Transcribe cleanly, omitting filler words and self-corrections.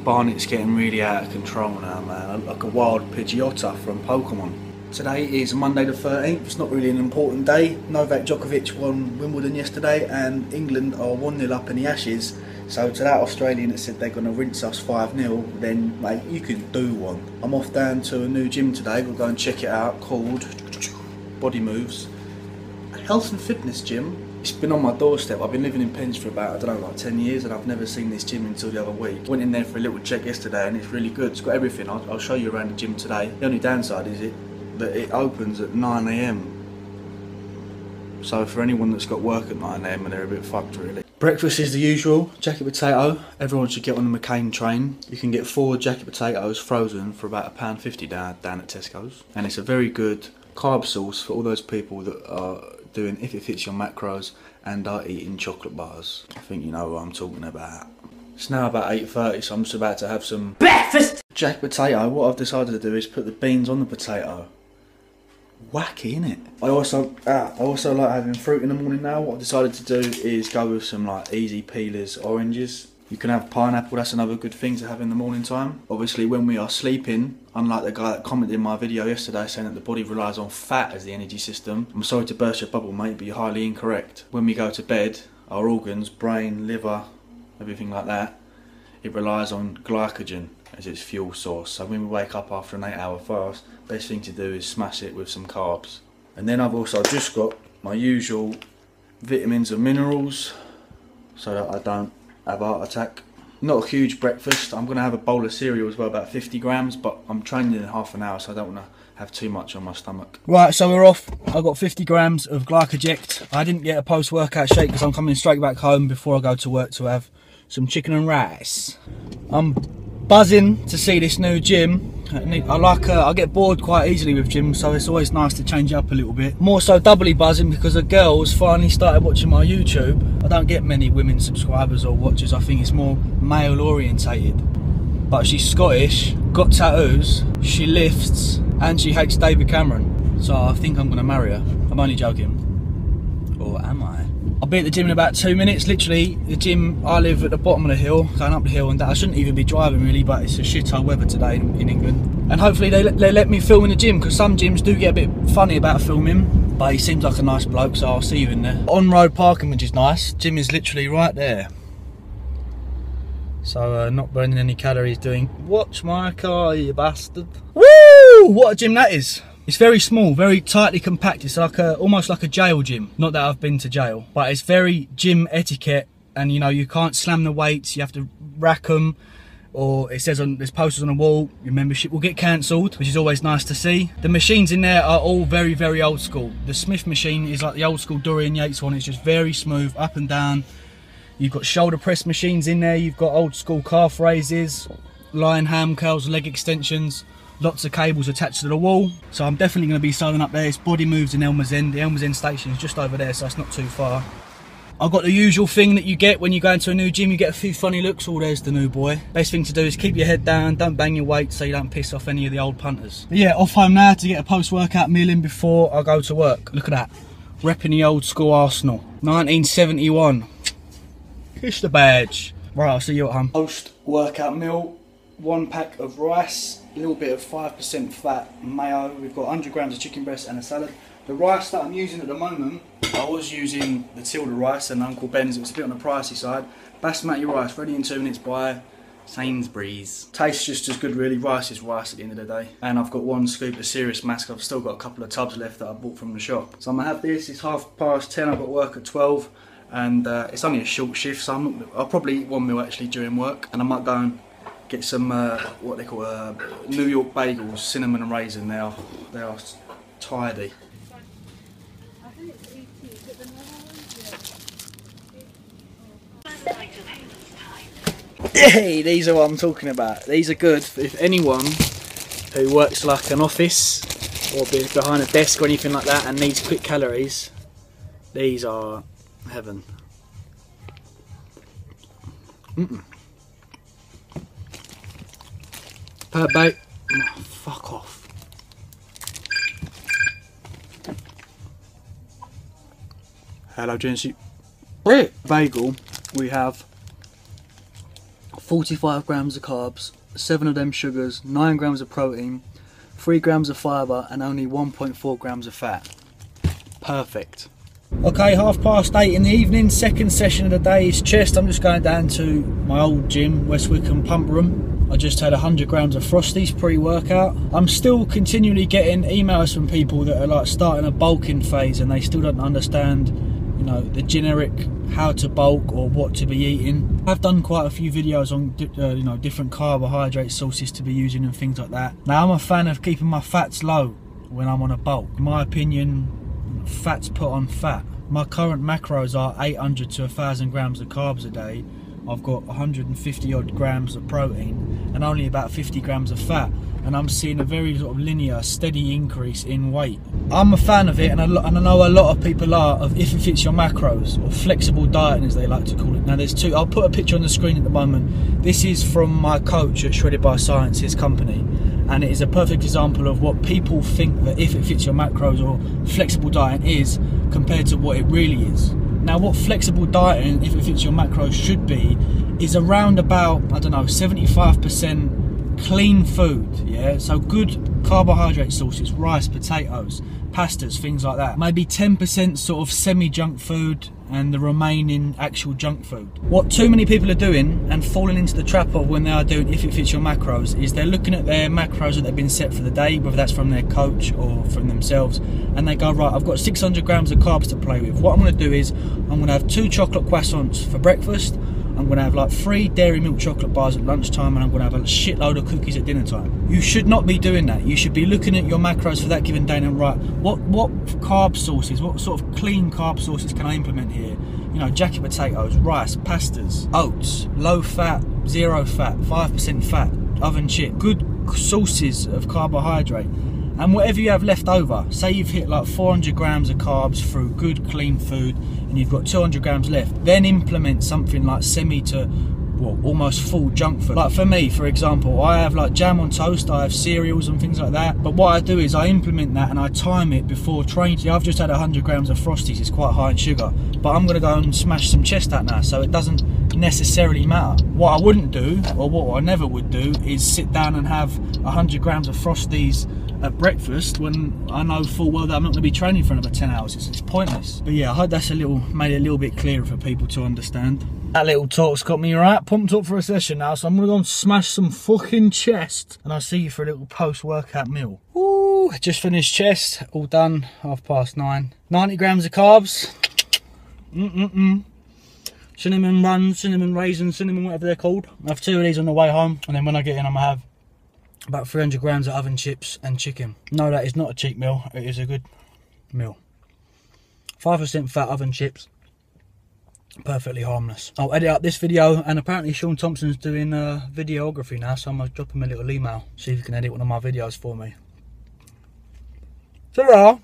Barnet's getting really out of control now, man. I look like a wild Pidgeotto from Pokemon. Today is Monday the 13th. It's not really an important day. Novak Djokovic won Wimbledon yesterday and England are 1-0 up in the Ashes. So to that Australian that said they're going to rinse us 5-0, then mate, you can do one. I'm off down to a new gym today. We'll go and check it out, called Body Moves. A health and fitness gym. It's been on my doorstep. I've been living in Penge for about, I don't know, like 10 years, and I've never seen this gym until the other week. Went in there for a little check yesterday and it's really good. It's got everything. I'll show you around the gym today. The only downside is that it opens at 9 AM. So for anyone that's got work at 9 AM and they're a bit fucked really. Breakfast is the usual, jacket potato. Everyone should get on the McCain train. You can get 4 jacket potatoes frozen for about £1.50 down at Tesco's. And it's a very good carb source for all those people that are doing if it fits your macros and are eating chocolate bars. I think you know what I'm talking about. It's now about 8:30, so I'm just about to have some breakfast. Jacket potato. What I've decided to do is put the beans on the potato. Wacky, innit? I also like having fruit in the morning now. What I've decided to do is go with some like easy peelers oranges. You can have pineapple, that's another good thing to have in the morning time. Obviously when we are sleeping, unlike the guy that commented in my video yesterday saying that the body relies on fat as the energy system, I'm sorry to burst your bubble mate, but you're highly incorrect. When we go to bed, our organs, brain, liver, everything like that, it relies on glycogen as its fuel source. So when we wake up after an 8-hour fast, best thing to do is smash it with some carbs. And then I've also just got my usual vitamins and minerals so that I don't have a heart attack. Not a huge breakfast. I'm going to have a bowl of cereal as well, about 50 grams, but I'm training in half an hour, so I don't want to have too much on my stomach. Right, so we're off. I got 50 grams of glycoject. I didn't get a post-workout shake because I'm coming straight back home before I go to work to have some chicken and rice. I'm buzzing to see this new gym. I get bored quite easily with gyms, so it's always nice to change it up a little bit. More so doubly buzzing because the girls finally started watching my YouTube. I don't get many women subscribers or watchers. I think it's more male orientated. But she's Scottish, got tattoos, she lifts, and she hates David Cameron. So I think I'm going to marry her. I'm only joking. Or am I? I'll be at the gym in about 2 minutes. Literally, the gym, I live at the bottom of the hill, going up the hill, and I shouldn't even be driving really, but it's a shithole weather today in England. And hopefully they let me film in the gym, because some gyms do get a bit funny about filming, but he seems like a nice bloke, so I'll see you in there. On-road parking, which is nice. Gym is literally right there. So not burning any calories doing, watch my car, you bastard. Woo! What a gym that is. It's very small, very tightly compact. It's like almost like a jail gym. Not that I've been to jail, but it's very gym etiquette. And you know, you can't slam the weights. You have to rack them, or it says there's posters on the wall, your membership will get cancelled, which is always nice to see. The machines in there are all very, very old school. The Smith machine is like the old school Dorian Yates one. It's just very smooth, up and down. You've got shoulder press machines in there. You've got old school calf raises, lion ham curls, leg extensions. Lots of cables attached to the wall, so I'm definitely going to be signing up there. It's Body Moves in Elmer's End. The Elmer's End station is just over there, so it's not too far. I've got the usual thing that you get when you go into a new gym. You get a few funny looks. Oh, there's the new boy. Best thing to do is keep your head down, don't bang your weight so you don't piss off any of the old punters. But yeah, off home now to get a post-workout meal in before I go to work. Look at that, repping the old school Arsenal, 1971. Kiss the badge. Right, I'll see you at home. Post-workout meal, 1 pack of rice, a little bit of 5% fat mayo. We've got 100 grams of chicken breast and a salad. The rice that I'm using at the moment, I was using the Tilda rice and Uncle Ben's. It was a bit on the pricey side. Basmati rice, ready in 2 minutes by Sainsbury's. Tastes just as good really. Rice is rice at the end of the day. And I've got 1 scoop of Serious Mask. I've still got a couple of tubs left that I bought from the shop. So I'm gonna have this. It's 10:30. I've got work at 12. And it's only a short shift, so I'll probably eat 1 meal actually during work. And I might go and get some what they call New York bagels, cinnamon and raisin. They are tidy. Hey, these are what I'm talking about. These are good if anyone who works like an office or behind a desk or anything like that and needs quick calories. These are heaven. Bait. Oh, fuck off. Hello, Jency. Bagel, we have 45 grams of carbs, 7 of them sugars, 9 grams of protein, 3 grams of fibre and only 1.4 grams of fat. Perfect. Okay, 8:30 in the evening, second session of the day is chest. I'm just going down to my old gym, West Wickham Pump Room. I just had 100 grams of Frosties pre-workout. I'm still continually getting emails from people that are like starting a bulking phase and they still don't understand, you know, the generic how to bulk or what to be eating. I've done quite a few videos on you know, different carbohydrate sources to be using and things like that. Now I'm a fan of keeping my fats low when I'm on a bulk. In my opinion, fat's put on fat. My current macros are 800 to 1,000 grams of carbs a day. I've got 150 odd grams of protein and only about 50 grams of fat, and I'm seeing a very sort of linear, steady increase in weight. I'm a fan of it, and I know a lot of people are, of if it fits your macros, or flexible dieting as they like to call it. Now there's two, I'll put a picture on the screen at the moment. This is from my coach at Shredded by Science, his company, and it is a perfect example of what people think that if it fits your macros or flexible dieting is compared to what it really is. Now what flexible dieting, if it fits your macros, should be is around about, I don't know, 75% clean food, yeah? So good carbohydrate sources, rice, potatoes, pastas, things like that. Maybe 10% sort of semi-junk food and the remaining actual junk food. What too many people are doing and falling into the trap of when they are doing if it fits your macros is they're looking at their macros that they've been set for the day, whether that's from their coach or from themselves, and they go, right, I've got 600 grams of carbs to play with. What I'm going to do is I'm going to have 2 chocolate croissants for breakfast, I'm going to have like 3 dairy milk chocolate bars at lunchtime, and I'm going to have a shitload of cookies at dinner time. You should not be doing that. You should be looking at your macros for that given day and right, what carb sources, what sort of clean carb sources can I implement here? You know, jacket potatoes, rice, pastas, oats, low fat, 0 fat, 5% fat, oven chip, good sources of carbohydrate. And whatever you have left over, say you've hit like 400 grams of carbs through good clean food and you've got 200 grams left, then implement something like semi to, well, almost full junk food. Like for me, for example, I have like jam on toast, I have cereals and things like that, but what I do is I implement that and I time it before training. See, I've just had 100 grams of Frosties, it's quite high in sugar, but I'm going to go and smash some chest out now, so it doesn't necessarily matter. What I wouldn't do, or what I never would do, is sit down and have 100 grams of Frosties at breakfast when I know full well that I'm not going to be training for another 10 hours. It's pointless. But yeah, I hope that's made it a little bit clearer for people to understand. That little talk's got me right pumped up for a session now, so I'm going to go and smash some fucking chest, and I'll see you for a little post-workout meal. Ooh, just finished chest, all done, 9:30. 90 grams of carbs. Cinnamon buns, cinnamon raisins, cinnamon whatever they're called. I have 2 of these on the way home, and then when I get in I'm going to have about 300 grams of oven chips and chicken. No, that is not a cheap meal, it is a good meal. 5% fat oven chips, perfectly harmless. I'll edit up this video, and apparently Sean Thompson's doing videography now, so I'm going to drop him a little email, see if he can edit one of my videos for me. Ta-ra!